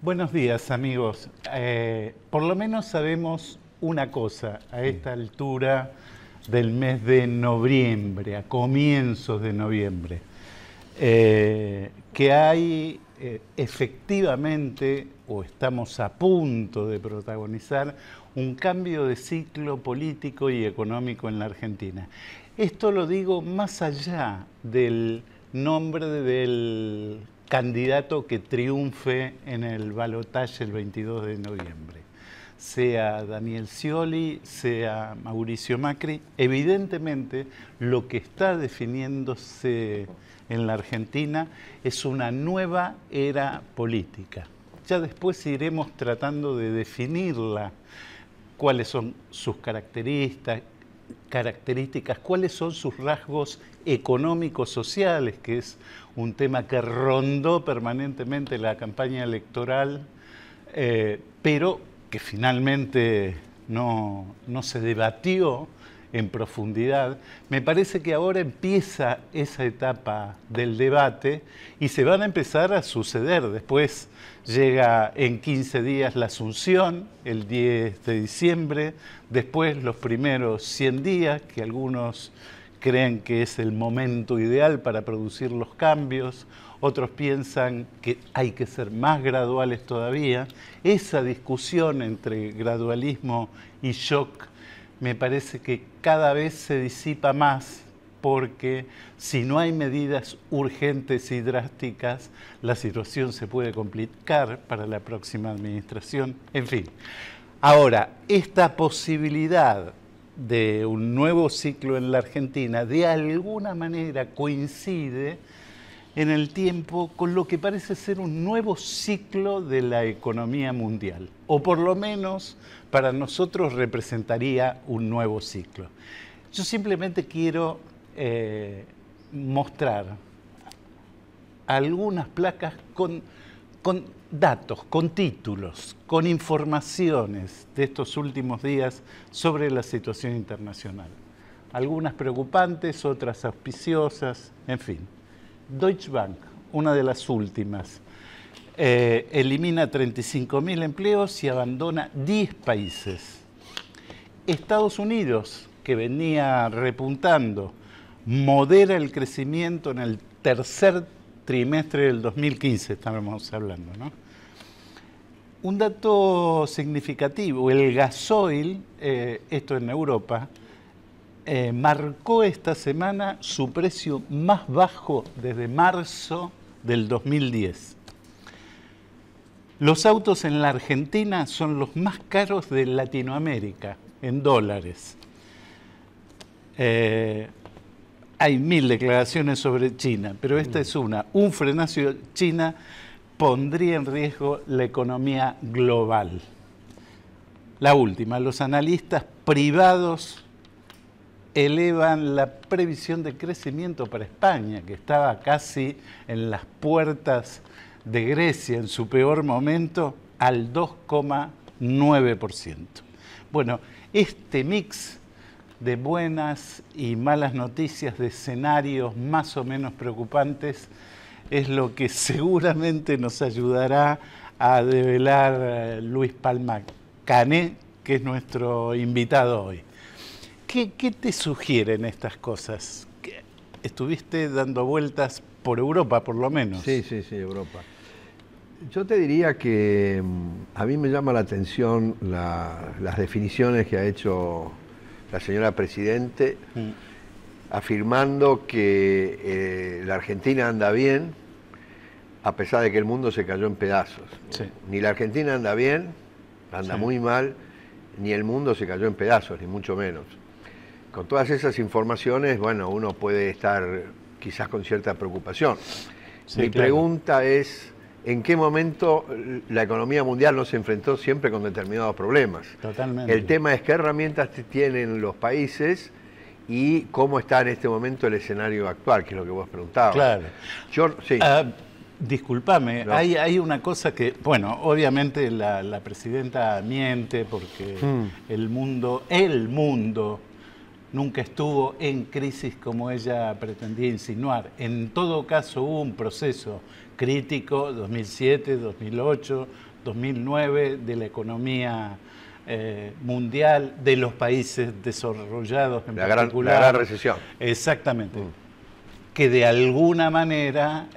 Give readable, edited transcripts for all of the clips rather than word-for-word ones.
Buenos días, amigos. Por lo menos sabemos una cosa a esta altura del mes de noviembre, a comienzos de noviembre, que hay efectivamente, o estamos a punto de protagonizar, un cambio de ciclo político y económico en la Argentina. Esto lo digo más allá del nombre del candidato que triunfe en el balotaje el 22 de noviembre. Sea Daniel Scioli, sea Mauricio Macri, evidentemente lo que está definiéndose en la Argentina es una nueva era política. Ya después iremos tratando de definirla, cuáles son sus características, cuáles son sus rasgos económicos, sociales, que es un tema que rondó permanentemente la campaña electoral, pero que finalmente no se debatió en profundidad. Me parece que ahora empieza esa etapa del debate y se van a empezar a suceder. Después llega en 15 días la Asunción, el 10 de diciembre, después los primeros 100 días, que algunos creen que es el momento ideal para producir los cambios, otros piensan que hay que ser más graduales todavía. Esa discusión entre gradualismo y shock me parece que cada vez se disipa más, porque si no hay medidas urgentes y drásticas, la situación se puede complicar para la próxima administración. En fin, ahora, esta posibilidad de un nuevo ciclo en la Argentina de alguna manera coincide en el tiempo con lo que parece ser un nuevo ciclo de la economía mundial, o por lo menos para nosotros representaría un nuevo ciclo. Yo simplemente quiero mostrar algunas placas con datos, con títulos, con informaciones de estos últimos días sobre la situación internacional. Algunas preocupantes, otras auspiciosas, en fin. Deutsche Bank, una de las últimas, elimina 35.000 empleos y abandona 10 países. Estados Unidos, que venía repuntando, modera el crecimiento en el tercer trimestre del 2015, estábamos hablando, ¿no? Un dato significativo, el gasoil, esto en Europa, marcó esta semana su precio más bajo desde marzo del 2010. Los autos en la Argentina son los más caros de Latinoamérica, en dólares. Hay 1000 declaraciones sobre China, pero esta es una. Un frenazo de China pondría en riesgo la economía global. La última, los analistas privados elevan la previsión de crecimiento para España, que estaba casi en las puertas de Grecia en su peor momento, al 2,9%. Bueno, este mix de buenas y malas noticias, de escenarios más o menos preocupantes, es lo que seguramente nos ayudará a develar Luis Palma Cané, que es nuestro invitado hoy. ¿Qué te sugieren estas cosas? Estuviste dando vueltas por Europa, por lo menos. Sí, Europa. Yo te diría que a mí me llama la atención las definiciones que ha hecho la señora Presidente, afirmando que la Argentina anda bien, a pesar de que el mundo se cayó en pedazos. Sí. Ni la Argentina anda bien, anda muy mal, ni el mundo se cayó en pedazos, ni mucho menos. Con todas esas informaciones, bueno, uno puede estar quizás con cierta preocupación. Sí, Mi pregunta es, ¿en qué momento la economía mundial no se enfrentó siempre con determinados problemas? Totalmente. El tema es qué herramientas tienen los países y cómo está en este momento el escenario actual, que es lo que vos preguntabas. Claro. Sí. Discúlpame, No. hay una cosa que, bueno, obviamente la presidenta miente porque el mundo nunca estuvo en crisis como ella pretendía insinuar. En todo caso hubo un proceso crítico, 2007, 2008, 2009, de la economía mundial, de los países desarrollados en particular. La gran recesión. Exactamente. Que de alguna manera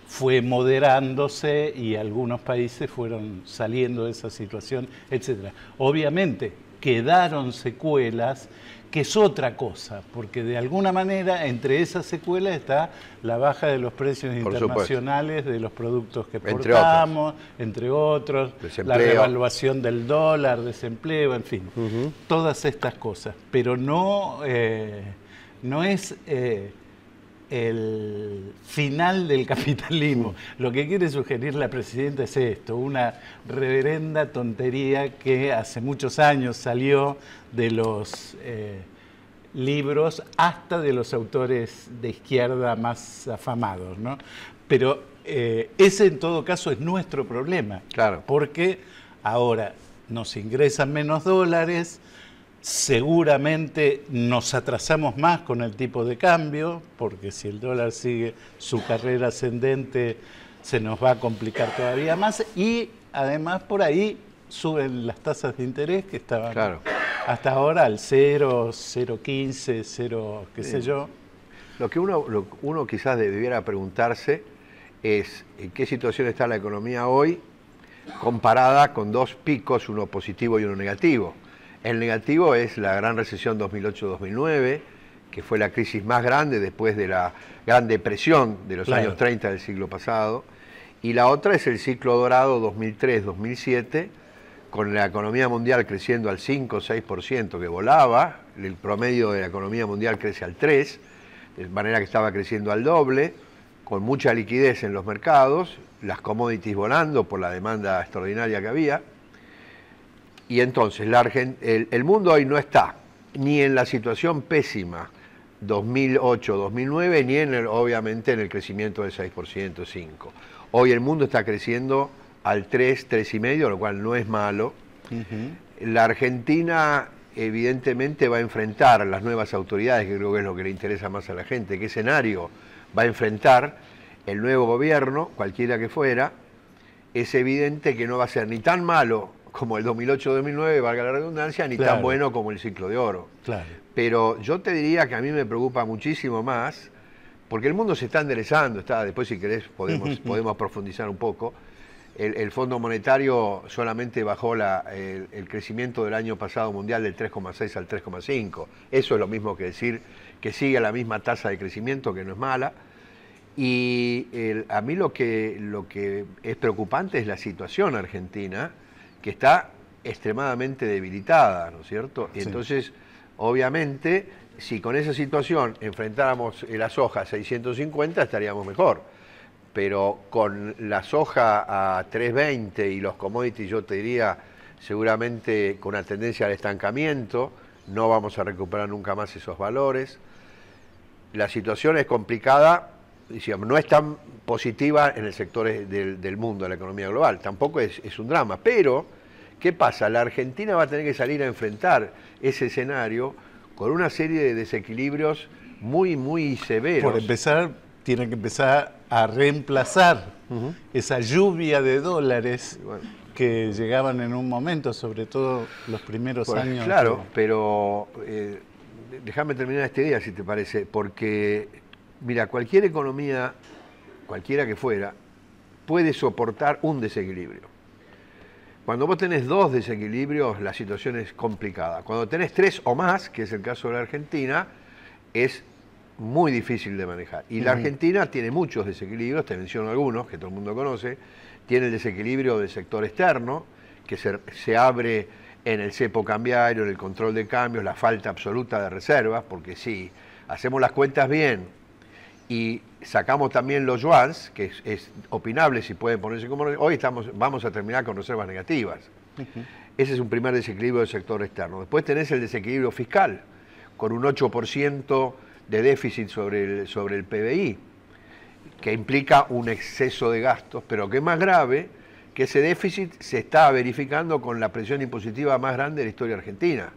fue moderándose y algunos países fueron saliendo de esa situación, etc. Obviamente quedaron secuelas, que es otra cosa, porque de alguna manera entre esas secuelas está la baja de los precios internacionales de los productos que exportamos, entre otros, la revaluación del dólar, desempleo, en fin, todas estas cosas. Pero no es el final del capitalismo. Lo que quiere sugerir la presidenta es esto, una reverenda tontería que hace muchos años salió de los libros, hasta de los autores de izquierda más afamados, ¿no? Pero ese en todo caso es nuestro problema, claro, porque ahora nos ingresan menos dólares, seguramente nos atrasamos más con el tipo de cambio, porque si el dólar sigue su carrera ascendente se nos va a complicar todavía más, y además por ahí suben las tasas de interés que estaban hasta ahora al 0, 0,15, 0, qué sé yo. Lo que uno quizás debiera preguntarse es en qué situación está la economía hoy comparada con dos picos, uno positivo y uno negativo. El negativo es la gran recesión 2008-2009, que fue la crisis más grande después de la Gran Depresión de los años 30 del siglo pasado. Y la otra es el ciclo dorado 2003-2007, con la economía mundial creciendo al 5 o 6%, que volaba. El promedio de la economía mundial crece al 3%, de manera que estaba creciendo al doble, con mucha liquidez en los mercados, las commodities volando por la demanda extraordinaria que había. Y entonces el mundo hoy no está ni en la situación pésima 2008-2009, ni obviamente en el crecimiento del 6%, 5%. Hoy el mundo está creciendo al 3, 3,5%, lo cual no es malo. La Argentina evidentemente va a enfrentar las nuevas autoridades, que creo que es lo que le interesa más a la gente, qué escenario va a enfrentar el nuevo gobierno, cualquiera que fuera. Es evidente que no va a ser ni tan malo como el 2008-2009, valga la redundancia, ni tan bueno como el ciclo de oro. Pero yo te diría que a mí me preocupa muchísimo más, porque el mundo se está enderezando, después si querés podemos profundizar un poco. El Fondo Monetario solamente bajó el crecimiento del año pasado mundial del 3,6 al 3,5. Eso es lo mismo que decir que sigue a la misma tasa de crecimiento, que no es mala. Y a mí lo que es preocupante es la situación argentina, que está extremadamente debilitada, ¿no es cierto? Y entonces, obviamente, si con esa situación enfrentáramos la soja a 650, estaríamos mejor. Pero con la soja a 3,20 y los commodities, yo te diría, seguramente con una tendencia al estancamiento, no vamos a recuperar nunca más esos valores. La situación es complicada, digamos, no es tan positiva en el sector del mundo, de la economía global, tampoco es un drama, pero ¿qué pasa? La Argentina va a tener que salir a enfrentar ese escenario con una serie de desequilibrios muy, muy severos. Por empezar, tiene que empezar a reemplazar esa lluvia de dólares que llegaban en un momento, sobre todo los primeros años. Claro, pero déjame terminar esta idea, si te parece, porque mira, cualquier economía, cualquiera que fuera, puede soportar un desequilibrio. Cuando vos tenés dos desequilibrios, la situación es complicada. Cuando tenés tres o más, que es el caso de la Argentina, es muy difícil de manejar. Y la Argentina tiene muchos desequilibrios, te menciono algunos, que todo el mundo conoce. Tiene el desequilibrio del sector externo, que se abre en el cepo cambiario, en el control de cambios, la falta absoluta de reservas, porque si hacemos las cuentas bien y sacamos también los yuans, que es opinable si pueden ponerse como hoy vamos a terminar con reservas negativas. Ese es un primer desequilibrio del sector externo. Después tenés el desequilibrio fiscal, con un 8% de déficit sobre el PBI, que implica un exceso de gastos, pero que es más grave, que ese déficit se está verificando con la presión impositiva más grande de la historia argentina.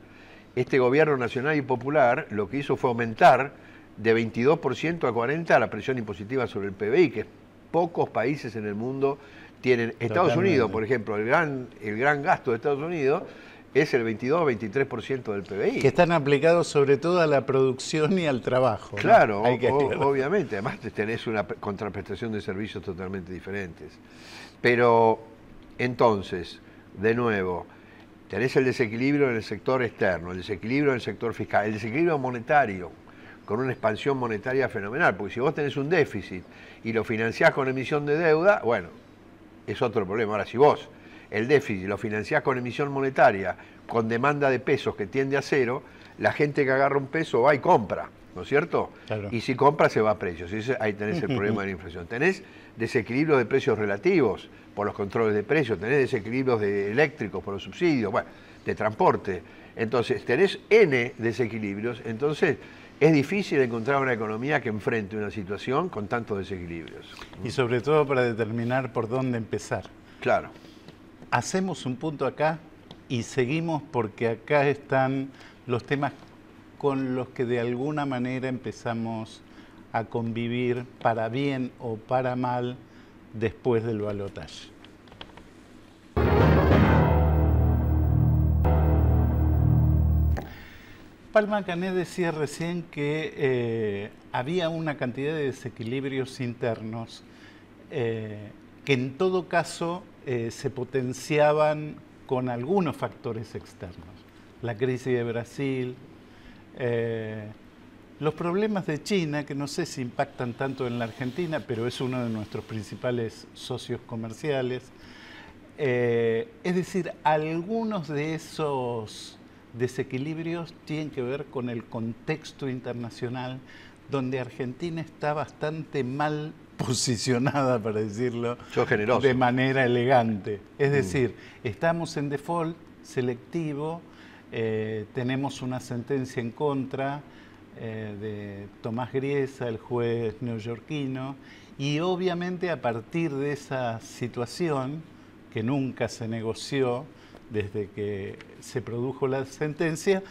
Este gobierno nacional y popular lo que hizo fue aumentar de 22% a 40% la presión impositiva sobre el PBI, que es pocos países en el mundo tienen. Estados Totalmente. Unidos, por ejemplo, el gran gasto de Estados Unidos es el 22-23% del PBI. Que están aplicados sobre todo a la producción y al trabajo, ¿no? Claro, Hay que aclarar. obviamente. Además tenés una contraprestación de servicios totalmente diferentes. Pero, entonces, de nuevo, tenés el desequilibrio en el sector externo, el desequilibrio en el sector fiscal, el desequilibrio monetario, con una expansión monetaria fenomenal. Porque si vos tenés un déficit y lo financiás con emisión de deuda, bueno, es otro problema. Ahora, si vos el déficit lo financiás con emisión monetaria, con demanda de pesos que tiende a cero, la gente que agarra un peso va y compra, ¿no es cierto? Claro. Y si compra se va a precios. Y ahí tenés el problema de la inflación. Tenés desequilibrios de precios relativos por los controles de precios, tenés desequilibrios de eléctricos por los subsidios, bueno, de transporte. Entonces, tenés N desequilibrios, entonces es difícil encontrar una economía que enfrente una situación con tantos desequilibrios. Y sobre todo para determinar por dónde empezar. Claro. Hacemos un punto acá y seguimos porque acá están los temas con los que de alguna manera empezamos a convivir para bien o para mal después del balotaje. Palma Canet decía recién que había una cantidad de desequilibrios internos que en todo caso se potenciaban con algunos factores externos. La crisis de Brasil, los problemas de China, que no sé si impactan tanto en la Argentina, pero es uno de nuestros principales socios comerciales. Es decir, algunos de esos desequilibrios tienen que ver con el contexto internacional, donde Argentina está bastante mal posicionada, para decirlo de manera elegante. Es decir, estamos en default selectivo, tenemos una sentencia en contra de Tomás Griesa, el juez neoyorquino, y obviamente a partir de esa situación, que nunca se negoció desde que se produjo la sentencia,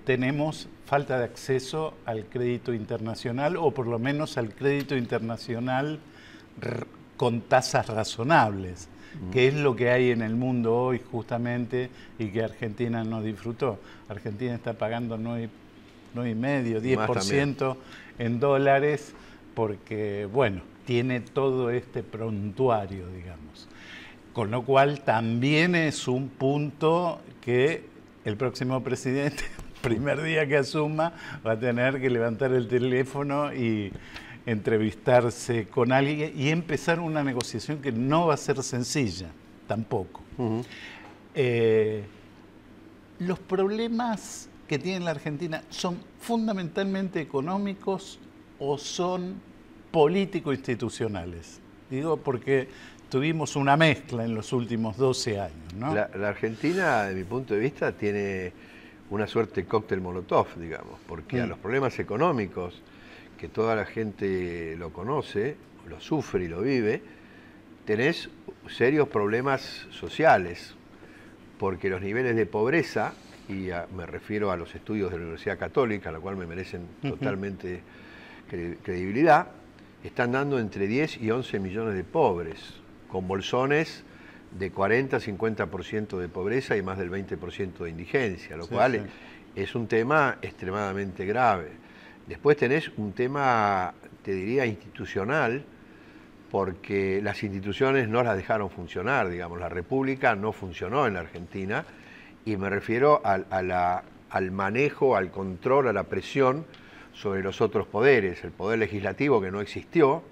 tenemos falta de acceso al crédito internacional, o por lo menos al crédito internacional con tasas razonables, que es lo que hay en el mundo hoy justamente y que Argentina no disfrutó. Argentina está pagando 9,5, 10% en dólares porque, bueno, tiene todo este prontuario, digamos. Con lo cual también es un punto que el próximo presidente, primer día que asuma, va a tener que levantar el teléfono y entrevistarse con alguien y empezar una negociación que no va a ser sencilla, tampoco. Los problemas que tiene la Argentina son fundamentalmente económicos o son político-institucionales. Digo porque tuvimos una mezcla en los últimos 12 años, ¿no? La Argentina, de mi punto de vista, tiene una suerte de cóctel molotov, digamos, porque a los problemas económicos, que toda la gente lo conoce, lo sufre y lo vive, tenés serios problemas sociales, porque los niveles de pobreza, y me refiero a los estudios de la Universidad Católica, a la cual me merecen totalmente credibilidad, están dando entre 10 y 11 millones de pobres, con bolsones de 40-50% de pobreza y más del 20% de indigencia, lo cual es un tema extremadamente grave. Después tenés un tema, te diría, institucional, porque las instituciones no las dejaron funcionar, digamos, la República no funcionó en la Argentina, y me refiero al manejo, al control, a la presión sobre los otros poderes. El poder legislativo, que no existió,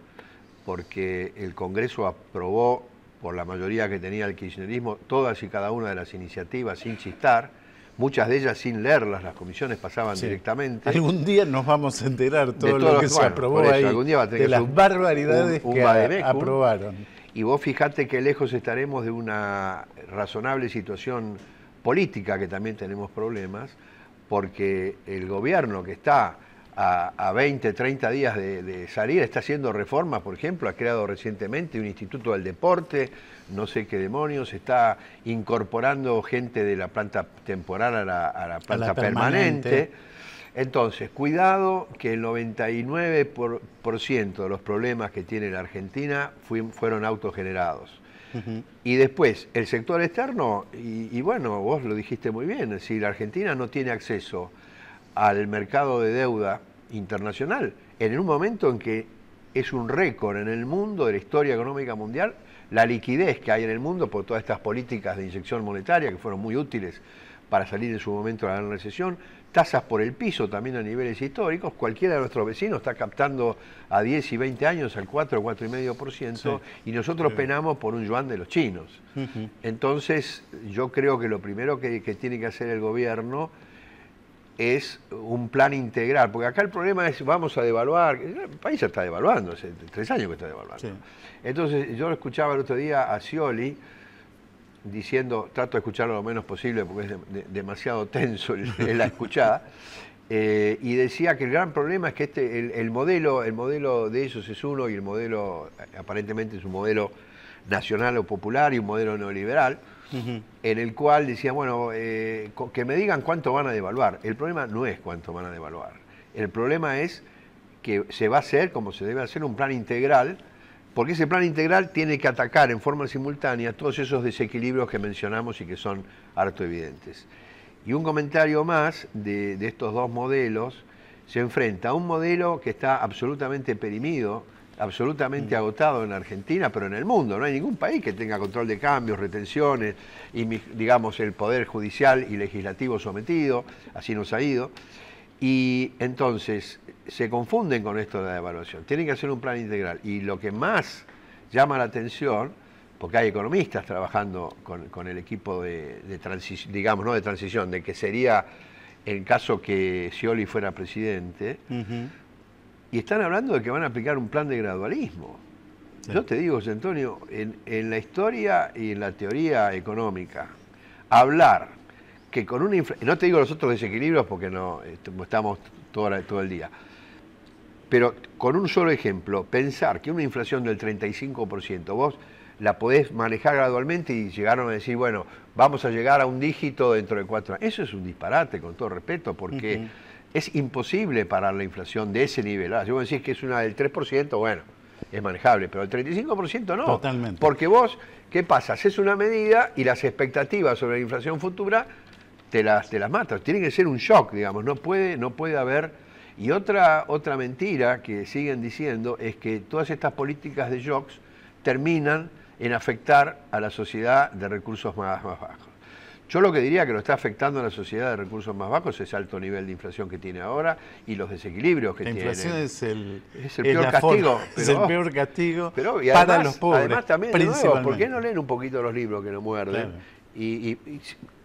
porque el Congreso aprobó, por la mayoría que tenía el kirchnerismo, todas y cada una de las iniciativas sin chistar, muchas de ellas sin leerlas, las comisiones pasaban directamente. Algún día nos vamos a enterar todo lo que se aprobó ahí, de las barbaridades que aprobaron. Y vos fijate que lejos estaremos de una razonable situación política, que también tenemos problemas, porque el gobierno que está a 20, 30 días de salir está haciendo reformas, por ejemplo, ha creado recientemente un instituto del deporte, no sé qué demonios, está incorporando gente de la planta temporal a la planta permanente. Entonces, cuidado que el 99% de los problemas que tiene la Argentina fueron autogenerados. Y después, el sector externo, y bueno, vos lo dijiste muy bien, es decir, la Argentina no tiene acceso al mercado de deuda internacional en un momento en que es un récord en el mundo de la historia económica mundial, la liquidez que hay en el mundo por todas estas políticas de inyección monetaria que fueron muy útiles para salir en su momento de la gran recesión, tasas por el piso también a niveles históricos, cualquiera de nuestros vecinos está captando a 10 y 20 años al 4 o 4,5%, sí, y nosotros penamos por un yuan de los chinos. Entonces, yo creo que lo primero que tiene que hacer el gobierno es un plan integral, porque acá el problema es vamos a devaluar, el país ya está devaluando, hace 3 años que está devaluando. Sí. Entonces, yo lo escuchaba el otro día a Scioli diciendo, trato de escucharlo lo menos posible porque es demasiado tenso la escuchada, y decía que el gran problema es que el modelo de ellos es uno y el modelo aparentemente es un modelo nacional o popular y un modelo neoliberal, en el cual decía, bueno, que me digan cuánto van a devaluar. El problema no es cuánto van a devaluar, el problema es que se va a hacer, como se debe hacer, un plan integral, porque ese plan integral tiene que atacar en forma simultánea todos esos desequilibrios que mencionamos y que son harto evidentes. Y un comentario más de estos dos modelos, se enfrenta a un modelo que está absolutamente perimido, absolutamente agotado en Argentina, pero en el mundo. No hay ningún país que tenga control de cambios, retenciones, y digamos el poder judicial y legislativo sometido, así nos ha ido. Y entonces se confunden con esto de la devaluación. Tienen que hacer un plan integral. Y lo que más llama la atención, porque hay economistas trabajando con el equipo de transición, digamos, no de transición, de que sería el caso que Scioli fuera presidente, y están hablando de que van a aplicar un plan de gradualismo. Sí. Yo te digo, José Antonio, en la historia y en la teoría económica, hablar que con una inflación, no te digo los otros desequilibrios porque no estamos todo el día, pero con un solo ejemplo, pensar que una inflación del 35% vos la podés manejar gradualmente y llegaron a decir, bueno, vamos a llegar a un dígito dentro de 4 años. Eso es un disparate, con todo respeto, porque es imposible parar la inflación de ese nivel. Si vos decís que es una del 3%, bueno, es manejable, pero el 35% no. Totalmente. Porque vos, ¿qué pasa? Haces una medida y las expectativas sobre la inflación futura te las matas. Tiene que ser un shock, digamos, no puede haber. Y otra mentira que siguen diciendo es que todas estas políticas de shocks terminan en afectar a la sociedad de recursos más bajos. Yo lo que diría que lo está afectando a la sociedad de recursos más bajos es el alto nivel de inflación que tiene ahora y los desequilibrios que tiene. La inflación es el peor castigo. Es el peor castigo y para además, los pobres. Además también, de nuevo, ¿por qué no leen un poquito los libros que nos muerden? Claro. Y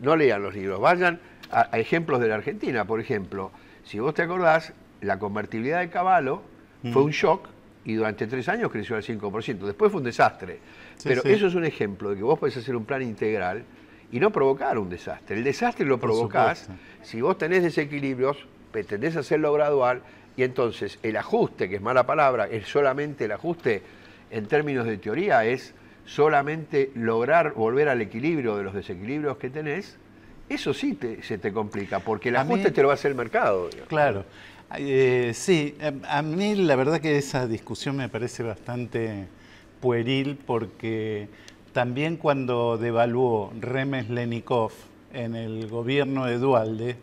no lean los libros, vayan a ejemplos de la Argentina. Por ejemplo, si vos te acordás, la convertibilidad de Cavallo fue un shock y durante 3 años creció al 5%. Después fue un desastre. Sí, pero eso es un ejemplo de que vos podés hacer un plan integral y no provocar un desastre. El desastre lo provocás si vos tenés desequilibrios, pretendés hacerlo gradual y entonces el ajuste, que es mala palabra, es solamente el ajuste en términos de teoría, es solamente lograr volver al equilibrio de los desequilibrios que tenés. Eso sí se te complica, porque el ajuste te lo va a hacer el mercado. Digamos. Claro. Sí, a mí la verdad que esa discusión me parece bastante pueril porque también cuando devaluó Remes-Lenikov en el gobierno de Duhalde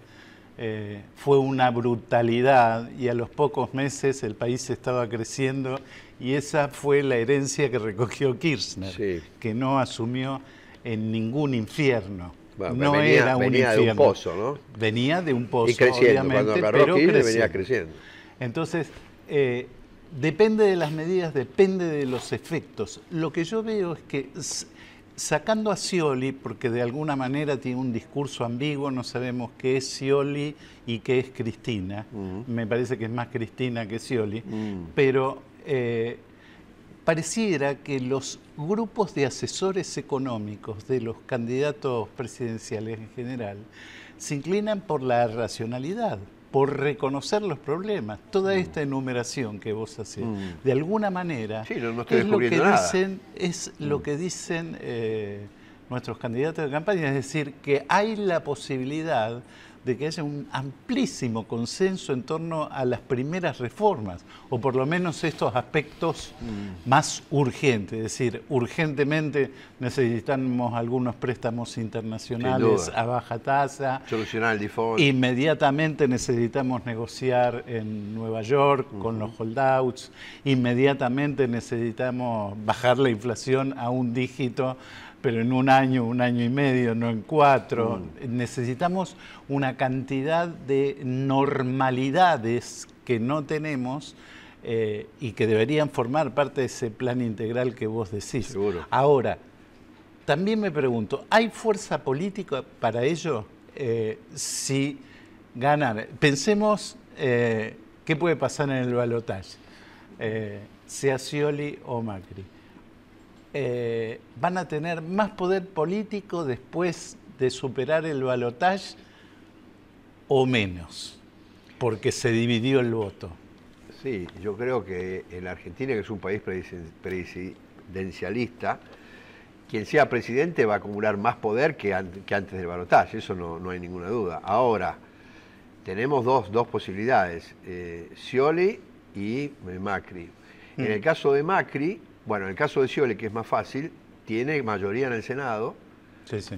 fue una brutalidad y a los pocos meses el país estaba creciendo y esa fue la herencia que recogió Kirchner, que no asumió en ningún infierno. Bueno, no venía de un pozo, ¿no? Venía de un pozo, y creciendo, obviamente, pero venía creciendo. Entonces, depende de las medidas, depende de los efectos. Lo que yo veo es que, sacando a Scioli, porque de alguna manera tiene un discurso ambiguo, no sabemos qué es Scioli y qué es Cristina. Me parece que es más Cristina que Scioli, pero pareciera que los grupos de asesores económicos de los candidatos presidenciales en general se inclinan por la racionalidad, por reconocer los problemas. Toda esta enumeración que vos hacés, de alguna manera, no estoy descubriendo nada. Es lo que dicen nuestros candidatos de campaña, es decir, que hay la posibilidad de que haya un amplísimo consenso en torno a las primeras reformas, o por lo menos estos aspectos más urgentes. Es decir, urgentemente necesitamos algunos préstamos internacionales a baja tasa. Solucionar el default. Inmediatamente necesitamos negociar en Nueva York con los holdouts. Inmediatamente necesitamos bajar la inflación a un dígito, pero en un año y medio, no en 4. Necesitamos una cantidad de normalidades que no tenemos y que deberían formar parte de ese plan integral que vos decís. Seguro. Ahora, también me pregunto, ¿hay fuerza política para ello? Si ganan, pensemos qué puede pasar en el balotaje, sea Scioli o Macri. ¿Van a tener más poder político después de superar el balotaje o menos? Porque se dividió el voto. Sí, yo creo que en la Argentina, que es un país presidencialista, quien sea presidente va a acumular más poder que antes del balotaje, eso no hay ninguna duda. Ahora, tenemos dos posibilidades, Scioli y Macri. En el caso de Macri, bueno, en el caso de Scioli, que es más fácil, tiene mayoría en el Senado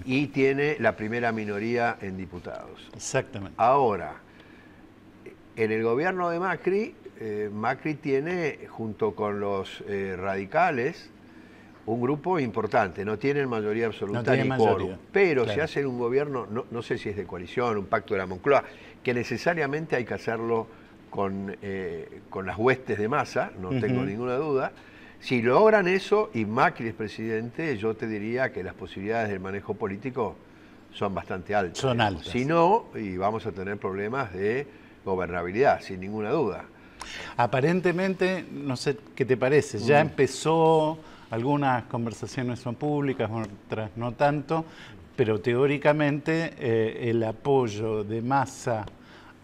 y tiene la primera minoría en diputados. Exactamente. Ahora, en el gobierno de Macri, Macri tiene, junto con los radicales, un grupo importante. No tienen mayoría absoluta ni quórum. Pero claro, si hacen un gobierno, no sé si es de coalición, un pacto de la Moncloa, que necesariamente hay que hacerlo con las huestes de Massa, no tengo ninguna duda. Si logran eso y Macri es presidente, yo te diría que las posibilidades del manejo político son bastante altas. Son altas. Si no, y vamos a tener problemas de gobernabilidad, sin ninguna duda. Aparentemente, no sé qué te parece, ya empezó, algunas conversaciones son públicas, otras no tanto, pero teóricamente el apoyo de Massa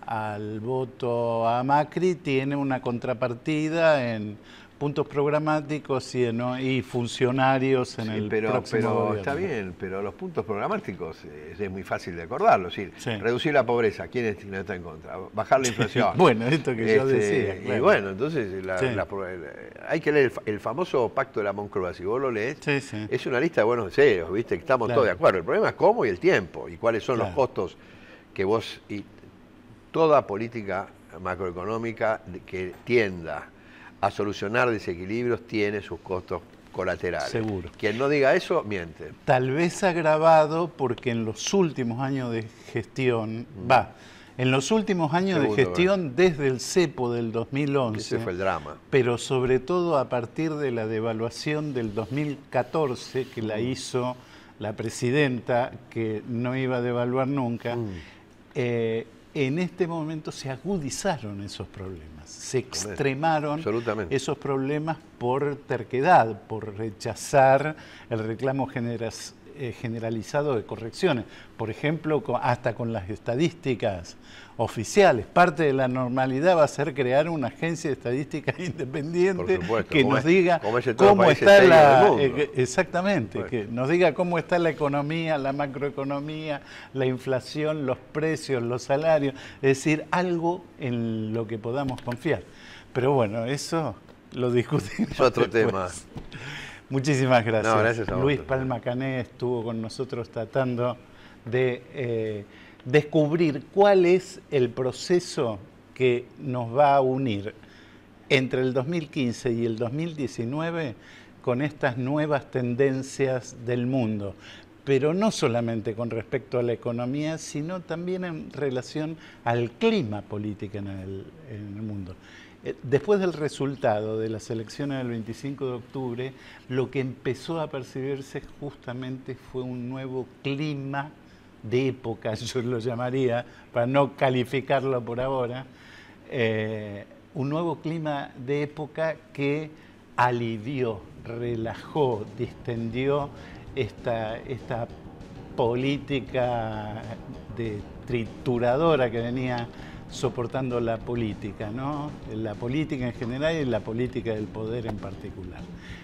al voto a Macri tiene una contrapartida en puntos programáticos y funcionarios en el próximo gobierno. Está bien, pero los puntos programáticos es muy fácil de acordarlo. Es decir, reducir la pobreza, ¿quién está en contra? Bajar la inflación. Bueno, esto que yo decía. Claro. Y bueno, entonces hay que leer el famoso pacto de la Moncloa. Si vos lo lees, es una lista de buenos deseos, ¿viste? Estamos todos de acuerdo. El problema es cómo y el tiempo, y cuáles son los costos que vos... Y toda política macroeconómica que tienda a solucionar desequilibrios tiene sus costos colaterales. Seguro. Quien no diga eso, miente. Tal vez agravado porque en los últimos años de gestión, en los últimos años de gestión desde el cepo del 2011, ese fue el drama. Pero sobre todo a partir de la devaluación del 2014, que la hizo la presidenta, que no iba a devaluar nunca, en este momento se agudizaron esos problemas, se extremaron esos problemas por terquedad, por rechazar el reclamo generalizado de correcciones. Por ejemplo, hasta con las estadísticas oficiales. Parte de la normalidad va a ser crear una agencia de estadísticas independiente que nos diga cómo está que nos diga cómo está la economía, la macroeconomía, la inflación, los precios, los salarios, es decir, algo en lo que podamos confiar. Pero bueno, eso lo discutimos. Es otro tema. Muchísimas gracias. No, gracias a Luis Palma Cané estuvo con nosotros tratando de descubrir cuál es el proceso que nos va a unir entre el 2015 y el 2019 con estas nuevas tendencias del mundo, pero no solamente con respecto a la economía, sino también en relación al clima político en el mundo. Después del resultado de las elecciones del 25 de octubre, lo que empezó a percibirse justamente fue un nuevo clima de época, yo lo llamaría, para no calificarlo por ahora, un nuevo clima de época que alivió, relajó, distendió esta política de trituradora que venía soportando la política, ¿no? La política en general y la política del poder en particular.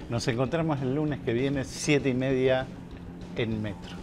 Nos encontramos el lunes que viene, 7:30 en Metro.